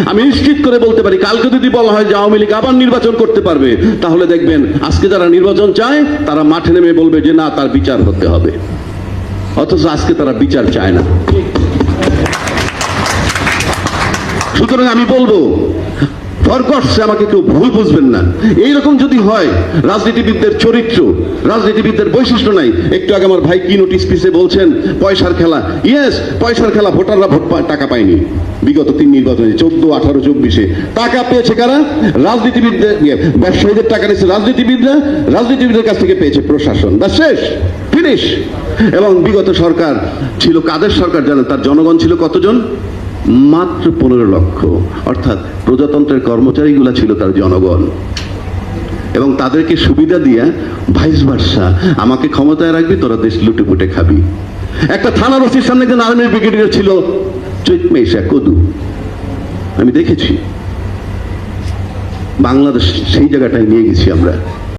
আমি নিশ্চিত করে বলতে পারি, কালকে যদি বলা হয় যে আওয়ামী লীগ আবার নির্বাচন করতে পারবে, তাহলে দেখবেন আজকে যারা নির্বাচন চায় তারা মাঠে নেমে বলবে যে না, তার বিচার হতে হবে। অথচ আজকে তারা বিচার চায় না। সুতরাং আমি বলবো, ফরকটসে আমাকে কেউ ভুল বুঝবেন না। এইরকম যদি হয়, রাজনীতিবিদদের চরিত্র, রাজনীতিবিদদের বৈশিষ্ট্য নাই। একটু আগে আমার ভাই কি নোটিশ পিসে বলছেন পয়সার খেলা। ইয়েস, পয়সার খেলা। ভোটাররা টাকা পায়নি বিগত 3 নির্বাচনে, 14, 18, 24-এ। টাকা পেয়েছে কারা? রাজনীতিবিদদের, ব্যবসায়ীদের টাকা নিয়েছে রাজনীতিবিদরা, রাজনীতিবিদদের কাছ থেকে পেয়েছে প্রশাসন। বা শেষ, ফিনিশ। এবং বিগত সরকার ছিল কাদের সরকার জানেন? তার জনগণ ছিল কতজন? মাত্র 15 লক্ষ। অর্থাৎ প্রজাতন্ত্রের কর্মচারীগুলা ছিল তার জনগণ, এবং তাদেরকে সুবিধা দিয়া ভাইস ভার্সা, আমাকে ক্ষমতায় রাখবি, তোরা দেশ লুটে পুটে খাবি। একটা থানার ওসির সামনে একজন আর্মির ব্রিগেডিয়ার ছিল, চৈতমেশা কদু, আমি দেখেছি। বাংলাদেশ সেই জায়গাটায় নিয়ে গেছি আমরা।